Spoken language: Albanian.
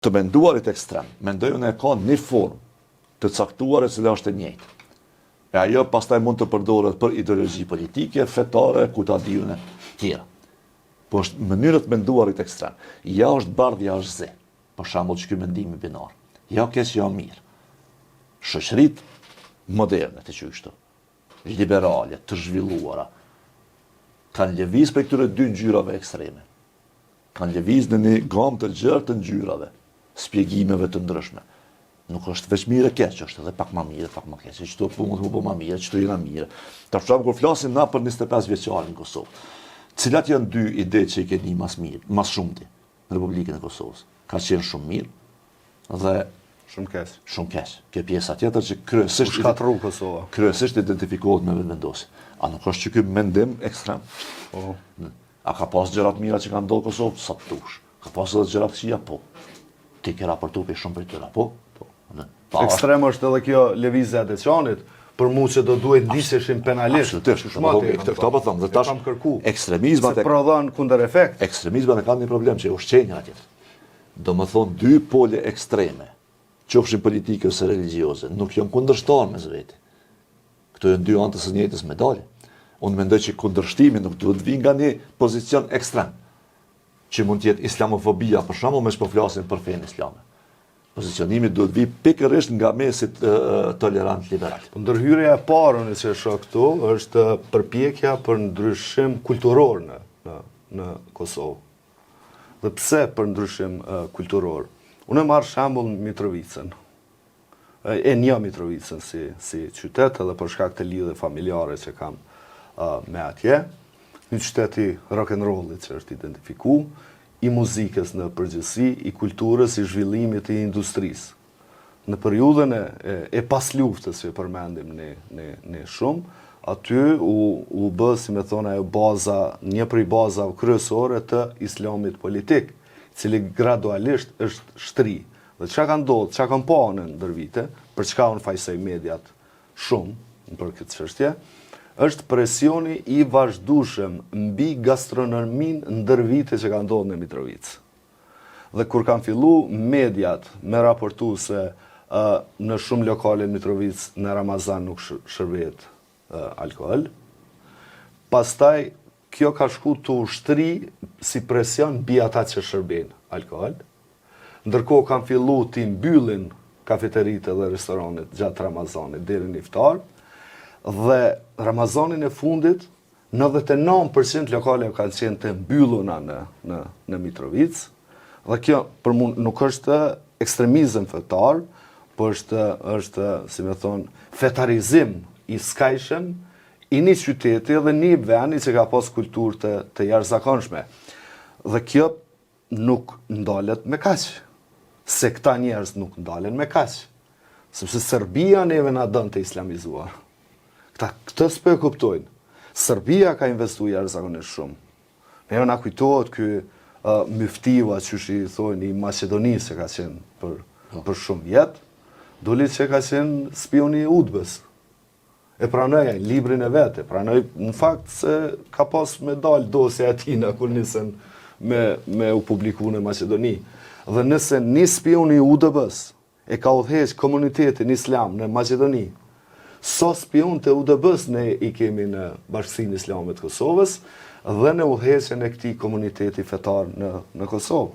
të menduarit ekstrem, mendoj unë e ka një formë të caktuar e cila është e njëjtë. E ajo pastaj mund të përdoret për ideologji politike, fetare, ku ta diun e tjera. Po është mënyrët menduarit ekstrem. Ja është bardh, ja është zi. Për shembull që ky mendim binar. Ja keq, ja mirë. Shoqërit moderne të qyshtu, liberale, të zhvilluara, kanë lëviz për këtyre dy ngjyrave ekstreme. Kanë lëviz në një gamë të gjerë të ngjyrave, spjegimeve të ndryshme. Nuk është veç mirë e keq, është edhe pak më mirë, pak më keq. Çto punë po më mirë, çto jena mirë. Tash kur flasim na për 25 vjeçarin në Kosovë. Cilat janë dy ide që i keni mas mirë, mas shumti në Republikën e Kosovës? Ka qenë shumë mirë dhe shumë keq. Shumë keq. Kjo pjesa tjetër që kryesisht shkatërru Kosova. Kryesisht identifikohet me vendosje. A nuk është që ky mendim ekstrem? Po. A ka pas gjëra të mira që kanë ndodhur në Kosovë? Sa të dush. Ka pas edhe gjëra të këqija? Po. Ti ke raportuar për shumë për tyra, po? Ekstrem është edhe kjo lëvizja e Deçanit, për mu që do duhet ndiqeshim penalisht. Absolutisht. Këto po them, dhe tash ekstremizmat e prodhon kundër efekt. Ekstremizmat e kanë një problem që ushqenja atje. Domethënë dy pole ekstreme, qofshin politike ose religioze, nuk janë kundërshtar mes veti. Këto janë dy anë të së njëjtës medalje. Unë mendoj që kundërshtimi nuk duhet vinë nga një pozicion ekstrem, që mund të jetë islamofobia, për shembull, me po flasim për fenë islame. Pozicionimi duhet vi pikërisht nga mesit tolerant liberal. Ndërhyrja e parë që shoh këtu është përpjekja për ndryshim kulturor në Kosovë. Dhe pse për ndryshim kulturor? Unë marr shembull Mitrovicën. E një Mitrovicën si qytet edhe për shkak të lidhjeve familjare që kam me atje. Një qytet i rock and rollit që është identifikuar, i muzikës në përgjithësi, i kulturës, i zhvillimit të industrisë. Në periudhën e pas luftës që përmendim ne shumë, aty u bë, si me thonë, ajo baza, një prej bazave kryesore të islamit politik, cili gradualisht është shtri. Dhe çka ka ndodhur, çka kanë pa në ndër vite, për çka unë fajsoj mediat shumë për këtë çështje, është presioni i vazhdueshëm mbi gastronominë ndër vite që ka ndodhur në Mitrovicë. Dhe kur kanë filluar mediat me raportu se në shumë lokale në Mitrovicë në Ramazan nuk shërbehet alkool, pastaj kjo ka shku të ushtri si presion mbi ata që shërbejnë alkool, ndërkohë kanë filluar të mbyllin kafeteritë dhe restoranet gjatë Ramazanit deri në iftar. Dhe Ramazanin e fundit, 99% lokale kanë qenë të mbylluna në Mitrovicë, dhe kjo për mu nuk është ekstremizëm fetar, po është, si me thonë, fetarizim i skajshëm i një qyteti dhe një vendi që ka pas kulturë të jashtëzakonshme. Dhe kjo nuk ndalet me kaq. Se këta njerëz nuk ndalen me kaq. Sepse Serbia neve na dënë të islamizuar. Këtë s'po e kuptojnë. Serbia ka investuar jashtëzakonisht shumë. Neve na kujtohet ky myftiva që i thonë i Maqedonisë që ka qenë për shumë vjet, doli që ka qenë spioni i UDBA-s. E pranoj librin e vet, pranoj në fakt se ka pas me dal dosja e tij kur nisën me u publiku në Maqedoni. Dhe nëse një spion i UDBA-s e ka udhëheq komunitetin islam në Maqedoni, so spion të UDBA-s ne i kemi në Bashkësinë Islame të Kosovës dhe në udhëheqjen e këtij komuniteti fetar në Kosovë.